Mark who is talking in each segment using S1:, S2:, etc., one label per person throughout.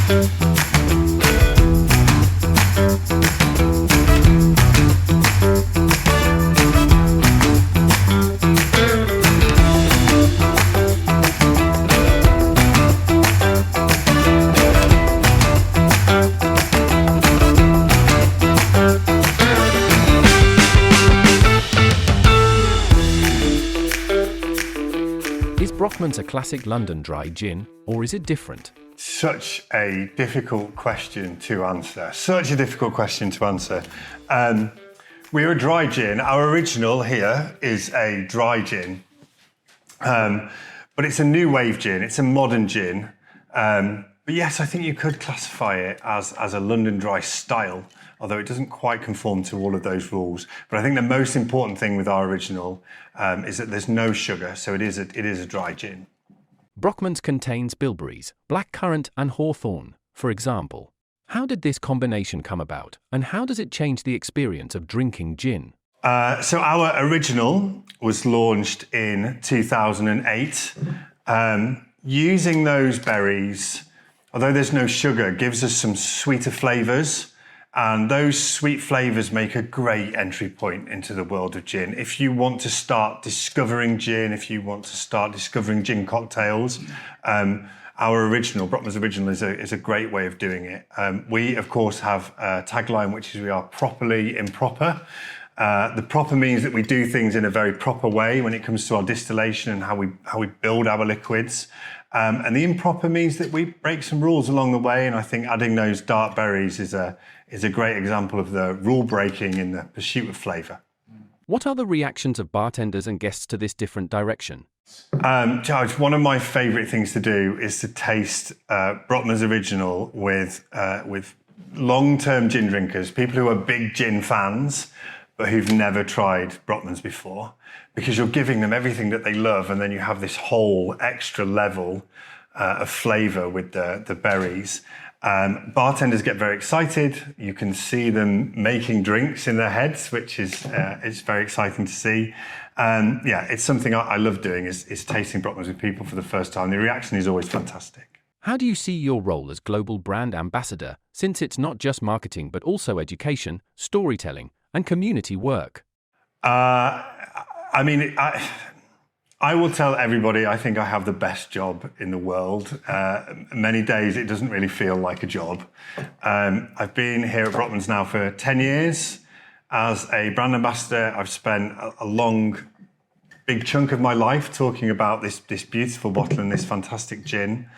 S1: Is Brockmans a classic London dry gin, or is it different?
S2: Such a difficult question to answer. We're a dry gin. Our original here is a dry gin, but it's a new wave gin. It's a modern gin. But yes, I think you could classify it as a London dry style, although it doesn't quite conform to all of those rules. But I think the most important thing with our original is that there's no sugar, so it is a dry gin.
S1: Brockmans contains bilberries, blackcurrant and hawthorn, for example. How did this combination come about, and how does it change the experience of drinking gin?
S2: So our original was launched in 2008. Using those berries, although there's no sugar, gives us some sweeter flavours. And those sweet flavours make a great entry point into the world of gin. If you want to start discovering gin, if you want to start discovering gin cocktails, our original, Brockmans Original, is a great way of doing it. We, of course, have a tagline, which is we are properly improper. The proper means that we do things in a very proper way when it comes to our distillation and how we build our liquids. And the improper means that we break some rules along the way. And I think adding those dark berries is a great example of the rule breaking in the pursuit of flavour.
S1: What are the reactions of bartenders and guests to this different direction?
S2: George, one of my favourite things to do is to taste Brockmans Original with long-term gin drinkers, people who are big gin fans, but who've never tried Brockmans before, because you're giving them everything that they love, and then you have this whole extra level of flavour with the berries. Bartenders get very excited. You can see them making drinks in their heads, which is very exciting to see. It's something I love doing, is tasting Brockmans with people for the first time. The reaction is always fantastic.
S1: How do you see your role as global brand ambassador, since it's not just marketing but also education, storytelling, and community work?
S2: I will tell everybody I think I have the best job in the world. Many days it doesn't really feel like a job. I've been here at Brockmans now for 10 years. As a brand ambassador, I've spent a long, big chunk of my life talking about this beautiful bottle and this fantastic gin.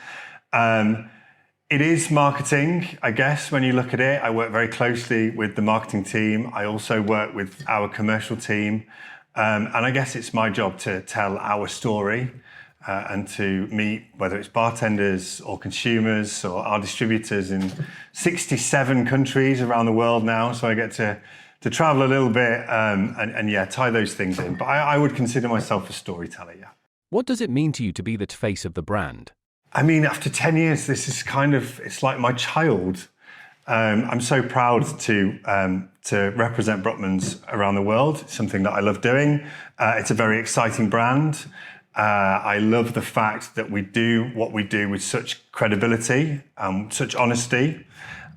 S2: It is marketing, I guess, when you look at it. I work very closely with the marketing team. I also work with our commercial team. And I guess it's my job to tell our story and to meet, whether it's bartenders or consumers or our distributors in 67 countries around the world now. So I get to travel a little bit and tie those things in. But I would consider myself a storyteller, yeah.
S1: What does it mean to you to be the face of the brand?
S2: I mean, after 10 years, this is it's like my child. I'm so proud to represent Brockmans around the world. It's something that I love doing. It's a very exciting brand. I love the fact that we do what we do with such credibility, such honesty.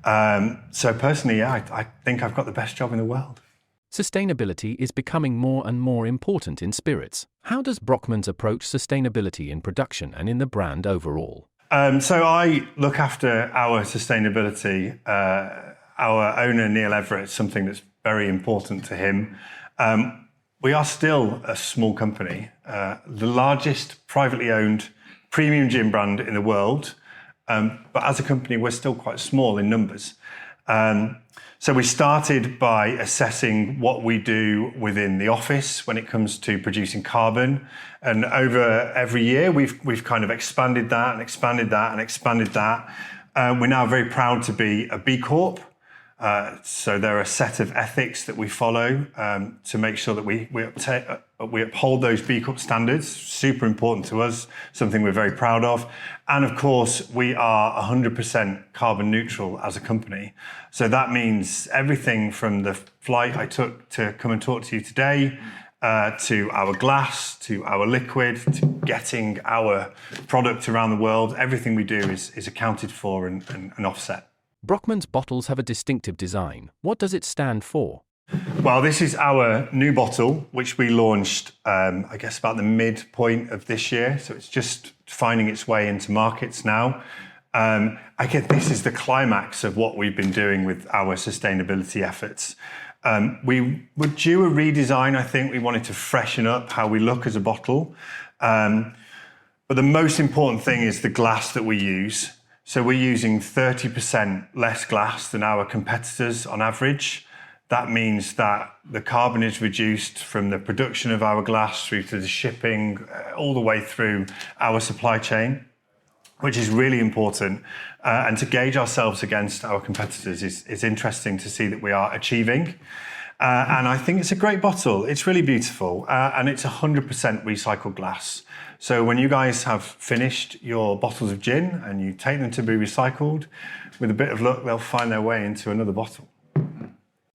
S2: So personally, I think I've got the best job in the world.
S1: Sustainability is becoming more and more important in spirits. How does Brockmans approach sustainability in production and in the brand overall?
S2: So I look after our sustainability. Our owner, Neil Everett, something that's very important to him. We are still a small company, the largest privately owned premium gin brand in the world. But as a company, we're still quite small in numbers. So we started by assessing what we do within the office when it comes to producing carbon. And over every year, we've kind of expanded that and expanded that and expanded that. We're now very proud to be a B Corp. So there are a set of ethics that we follow to make sure that we uphold those B Corp standards. Super important to us, something we're very proud of. And of course, we are 100% carbon neutral as a company. So that means everything from the flight I took to come and talk to you today, to our glass, to our liquid, to getting our product around the world. Everything we do is accounted for and offset.
S1: Brockmans bottles have a distinctive design. What does it stand for?
S2: Well, this is our new bottle, which we launched, I guess, about the midpoint of this year. So it's just finding its way into markets now. I guess this is the climax of what we've been doing with our sustainability efforts. We were due a redesign. I think we wanted to freshen up how we look as a bottle. But the most important thing is the glass that we use. So we're using 30% less glass than our competitors on average. That means that the carbon is reduced from the production of our glass through to the shipping, all the way through our supply chain, which is really important. And to gauge ourselves against our competitors is interesting to see that we are achieving. And I think it's a great bottle. It's really beautiful. And it's 100% recycled glass. So when you guys have finished your bottles of gin and you take them to be recycled, with a bit of luck, they'll find their way into another bottle.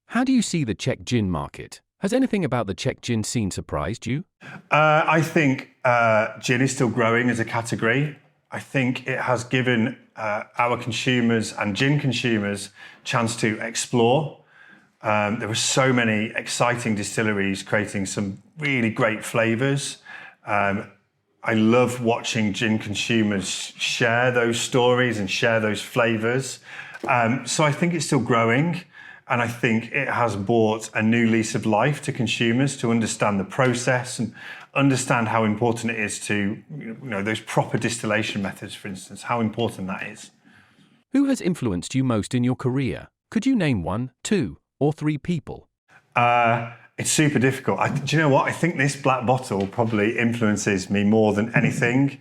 S1: How do you see the Czech gin market? Has anything about the Czech gin scene surprised you?
S2: I think gin is still growing as a category. I think it has given our consumers and gin consumers chance to explore. There were so many exciting distilleries creating some really great flavours. I love watching gin consumers share those stories and share those flavours. So I think it's still growing. And I think it has brought a new lease of life to consumers to understand the process and understand how important it is to, those proper distillation methods, for instance, how important that is.
S1: Who has influenced you most in your career? Could you name 1, 2, or 3 people?
S2: It's super difficult. Do you know what? I think this black bottle probably influences me more than anything.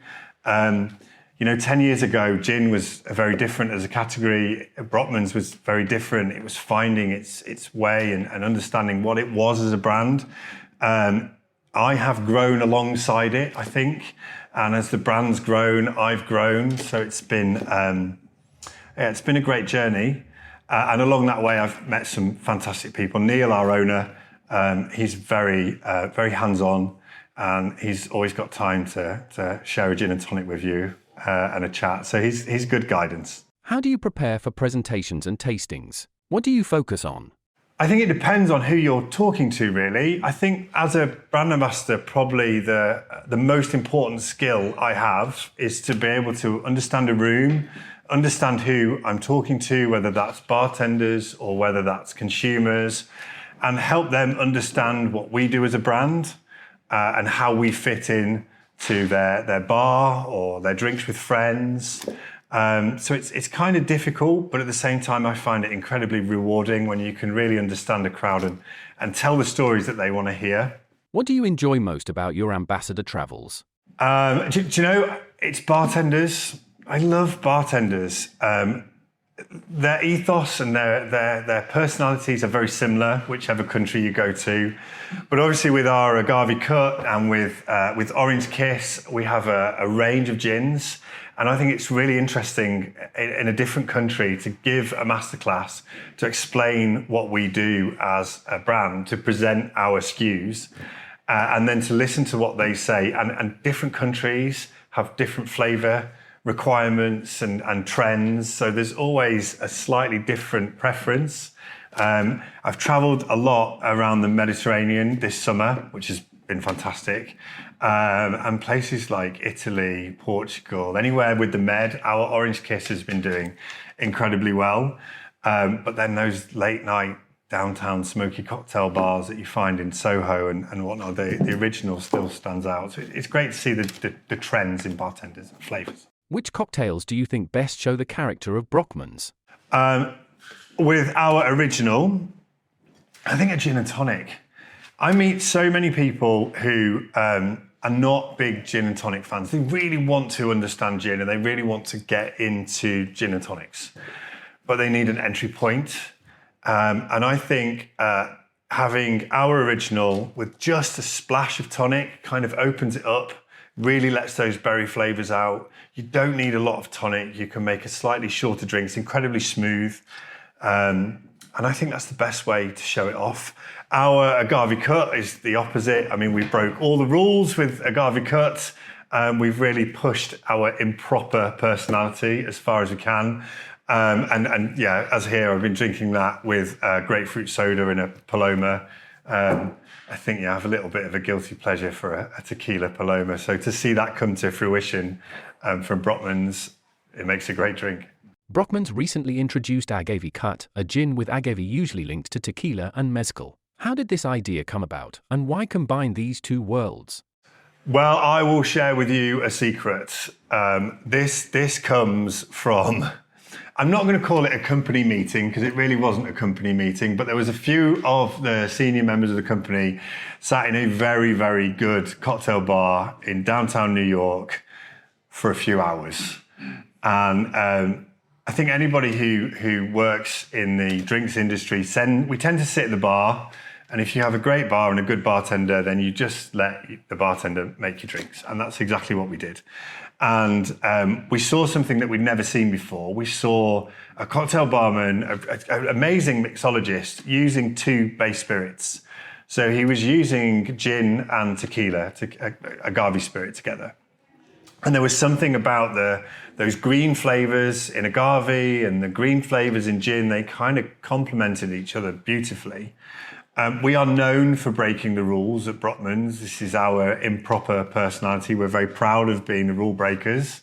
S2: 10 years ago, gin was very different as a category. Brockmans was very different. It was finding its way and understanding what it was as a brand. I have grown alongside it, I think. And as the brand's grown, I've grown. So it's been a great journey. And along that way, I've met some fantastic people. Neil, our owner, he's very hands-on, and he's always got time to share a gin and tonic with you. And a chat. So he's good guidance.
S1: How do you prepare for presentations and tastings? What do you focus on?
S2: I think it depends on who you're talking to, really. I think as a brand ambassador, probably the most important skill I have is to be able to understand a room, understand who I'm talking to, whether that's bartenders or whether that's consumers, and help them understand what we do as a brand and how we fit in to their bar or their drinks with friends. So it's kind of difficult, but at the same time, I find it incredibly rewarding when you can really understand a crowd and tell the stories that they want to hear.
S1: What do you enjoy most about your ambassador travels?
S2: Do you know, it's bartenders. I love bartenders. Their ethos and their personalities are very similar, whichever country you go to. But obviously with our agave cut and with Orange Kiss, we have a range of gins. And I think it's really interesting in a different country to give a masterclass to explain what we do as a brand, to present our SKUs, and then to listen to what they say. And different countries have different flavour requirements and trends. So there's always a slightly different preference. I've travelled a lot around the Mediterranean this summer, which has been fantastic. And places like Italy, Portugal, anywhere with the Med, our Orange Kiss has been doing incredibly well. But then those late night downtown smoky cocktail bars that you find in Soho and whatnot, the original still stands out. So it's great to see the trends in bartenders and flavours.
S1: Which cocktails do you think best show the character of Brockmans?
S2: With our original, I think a gin and tonic. I meet so many people who are not big gin and tonic fans. They really want to understand gin and they really want to get into gin and tonics, but they need an entry point. And I think having our original with just a splash of tonic kind of opens it up, really lets those berry flavours out. You don't need a lot of tonic. You can make a slightly shorter drink. It's incredibly smooth. I think that's the best way to show it off. Our agave cut is the opposite. I mean, we broke all the rules with agave cut. We've really pushed our improper personality as far as we can. And yeah, as here, I've been drinking that with grapefruit soda in a Paloma. I think I have a little bit of a guilty pleasure for a tequila Paloma. So to see that come to fruition from Brockmans, it makes a great drink.
S1: Brockmans recently introduced Agave Cut, a gin with agave usually linked to tequila and mezcal. How did this idea come about, and why combine these two worlds?
S2: Well, I will share with you a secret. This comes from, I'm not going to call it a company meeting because it really wasn't a company meeting, but there was a few of the senior members of the company sat in a very, very good cocktail bar in downtown New York for a few hours. And I think anybody who works in the drinks industry, we tend to sit at the bar, and if you have a great bar and a good bartender, then you just let the bartender make your drinks. And that's exactly what we did. And we saw something that we'd never seen before. We saw a cocktail barman, an amazing mixologist, using two base spirits. So he was using gin and tequila, agave spirit together. And there was something about those green flavors in agave and the green flavors in gin, they kind of complemented each other beautifully. We are known for breaking the rules at Brockmans. This is our improper personality. We're very proud of being the rule breakers,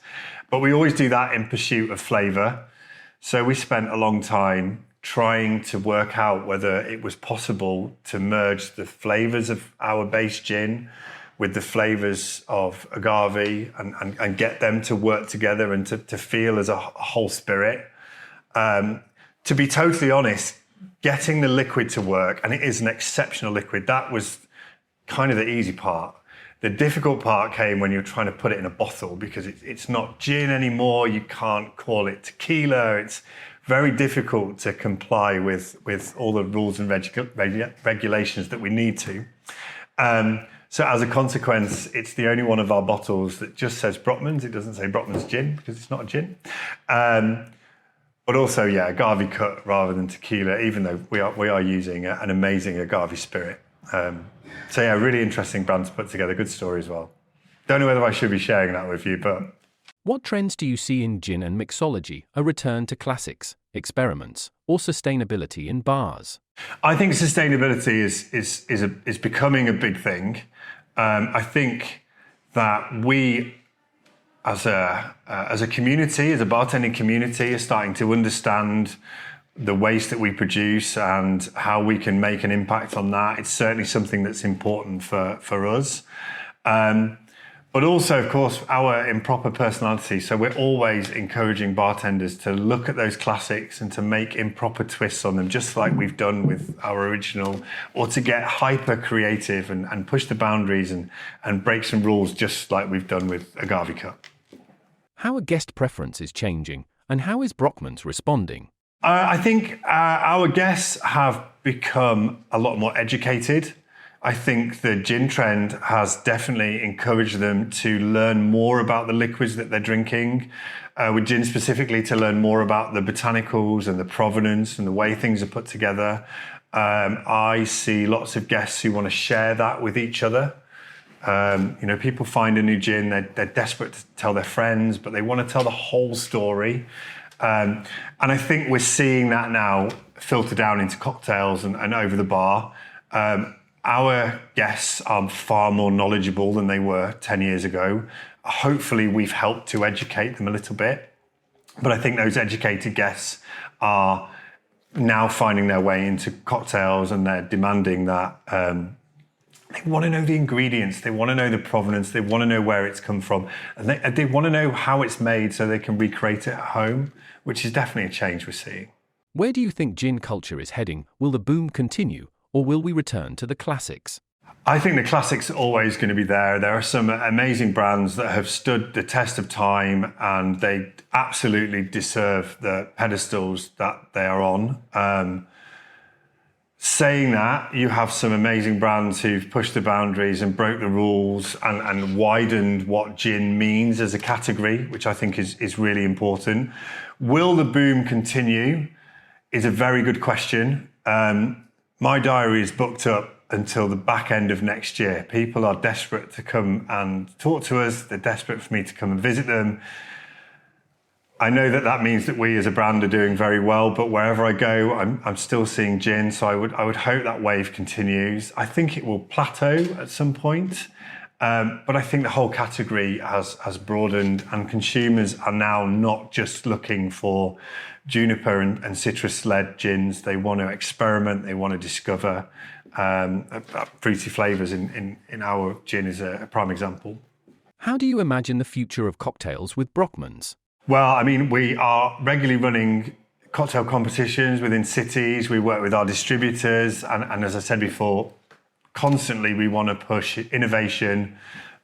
S2: but we always do that in pursuit of flavor. So we spent a long time trying to work out whether it was possible to merge the flavors of our base gin with the flavors of agave and get them to work together and to feel as a whole spirit. To be totally honest, getting the liquid to work, and it is an exceptional liquid, that was kind of the easy part. The difficult part came when you're trying to put it in a bottle because it's not gin anymore. You can't call it tequila. It's very difficult to comply with all the rules and regulations that we need to. So as a consequence, it's the only one of our bottles that just says Brockmans. It doesn't say Brockmans Gin because it's not a gin. But also, yeah, agave cut rather than tequila, even though we are using an amazing agave spirit. So yeah, really interesting brand to put together. Good story as well. Don't know whether I should be sharing that with you, but...
S1: What trends do you see in gin and mixology, a return to classics, experiments, or sustainability in bars?
S2: I think sustainability is becoming a big thing. I think that we, as a community, as a bartending community, are starting to understand the waste that we produce and how we can make an impact on that. It's certainly something that's important for us. But also, of course, our improper personality. So we're always encouraging bartenders to look at those classics and to make improper twists on them, just like we've done with our original, or to get hyper creative and push the boundaries and break some rules, just like we've done with Agave Cut.
S1: How are guest preferences changing, and how is Brockmans responding?
S2: I think our guests have become a lot more educated. I think the gin trend has definitely encouraged them to learn more about the liquids that they're drinking. With gin specifically, to learn more about the botanicals and the provenance and the way things are put together. I see lots of guests who want to share that with each other. People find a new gin, they're desperate to tell their friends, but they want to tell the whole story. And I think we're seeing that now filter down into cocktails and over the bar. Our guests are far more knowledgeable than they were 10 years ago. Hopefully we've helped to educate them a little bit. But I think those educated guests are now finding their way into cocktails, and they're demanding that they want to know the ingredients, they want to know the provenance, they want to know where it's come from, and they want to know how it's made so they can recreate it at home, which is definitely a change we're seeing.
S1: Where do you think gin culture is heading? Will the boom continue, or will we return to the classics?
S2: I think the classics are always going to be there. There are some amazing brands that have stood the test of time, and they absolutely deserve the pedestals that they are on. Saying that, you have some amazing brands who've pushed the boundaries and broke the rules and widened what gin means as a category, which I think is really important. Will the boom continue? is a very good question. My diary is booked up until the back end of next year. People are desperate to come and talk to us. They're desperate for me to come and visit them. I know that means that we as a brand are doing very well, but wherever I go, I'm still seeing gin. So I would hope that wave continues. I think it will plateau at some point. But I think the whole category has broadened, and consumers are now not just looking for juniper and citrus-led gins. They want to experiment, they want to discover. Fruity flavours in our gin is a prime example.
S1: How do you imagine the future of cocktails with Brockmans?
S2: Well, I mean, we are regularly running cocktail competitions within cities. We work with our distributors, and as I said before, constantly we want to push innovation,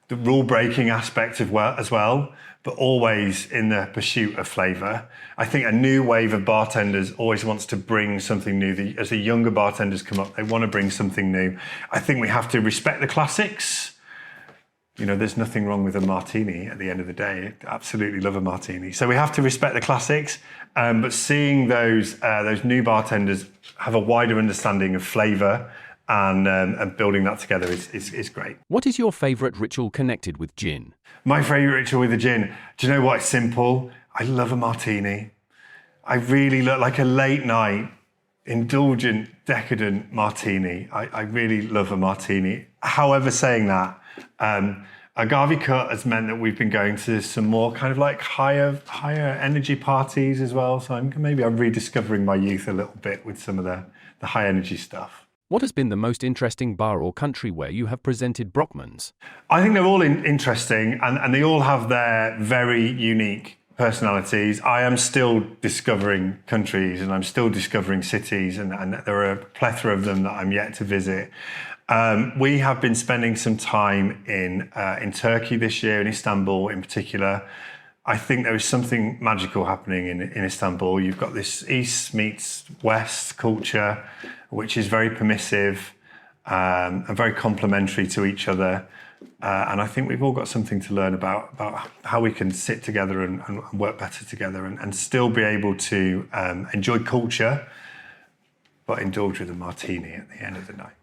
S2: the rule-breaking aspect as well, but always in the pursuit of flavour. I think a new wave of bartenders always wants to bring something new. As the younger bartenders come up, they want to bring something new. I think we have to respect the classics. You know, there's nothing wrong with a martini at the end of the day. I absolutely love a martini. So we have to respect the classics, but seeing those new bartenders have a wider understanding of flavour and building that together is great.
S1: What is your favourite ritual connected with gin?
S2: My favourite ritual with the gin, do you know what? It's simple. I love a martini. I really look like a late night, indulgent, decadent martini. I really love a martini. However, saying that, agave cut has meant that we've been going to some more kind of like higher energy parties as well. So I'm rediscovering my youth a little bit with some of the high energy stuff.
S1: What has been the most interesting bar or country where you have presented Brockmans?
S2: I think they're all interesting, and they all have their very unique personalities. I am still discovering countries, and I'm still discovering cities, and there are a plethora of them that I'm yet to visit. We have been spending some time in Turkey this year, in Istanbul in particular. I think there is something magical happening in Istanbul. You've got this East meets West culture, which is very permissive and very complementary to each other. And I think we've all got something to learn about how we can sit together and work better together and still be able to enjoy culture, but indulge with a martini at the end of the night.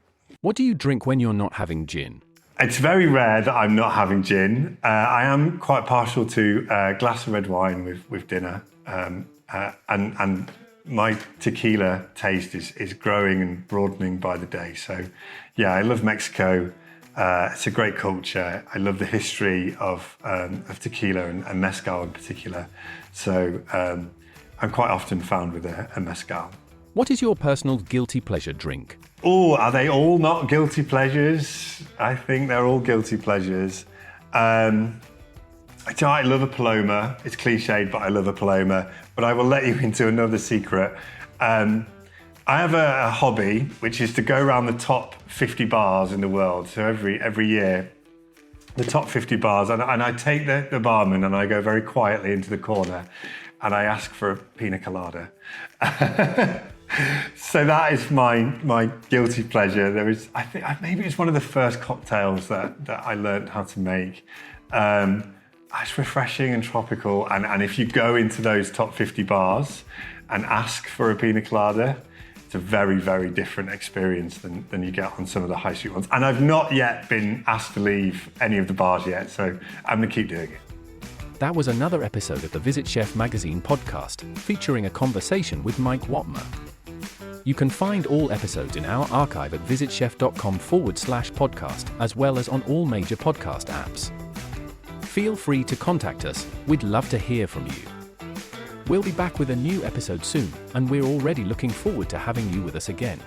S1: What do you drink when you're not having gin?
S2: It's very rare that I'm not having gin. I am quite partial to a glass of red wine with dinner. And my tequila taste is growing and broadening by the day. So, yeah, I love Mexico. It's a great culture. I love the history of tequila and mezcal in particular. So I'm quite often found with a mezcal.
S1: What is your personal guilty pleasure drink?
S2: Oh, are they all not guilty pleasures? I think they're all guilty pleasures. I love a Paloma. It's cliched, but I love a Paloma. But I will let you into another secret. I have a hobby, which is to go around the top 50 bars in the world. So every year, the top 50 bars, and I take the barman and I go very quietly into the corner and I ask for a pina colada. So that is my guilty pleasure. I think maybe it's one of the first cocktails that I learned how to make. It's refreshing and tropical, and if you go into those top 50 bars and ask for a pina colada, it's a very, very different experience than you get on some of the high street ones. And I've not yet been asked to leave any of the bars yet, so I'm going to keep doing it.
S1: That was another episode of the Visit Chef magazine podcast, featuring a conversation with Mike Whatmough. You can find all episodes in our archive at visitchef.com/podcast, as well as on all major podcast apps. Feel free to contact us. We'd love to hear from you. We'll be back with a new episode soon, and we're already looking forward to having you with us again.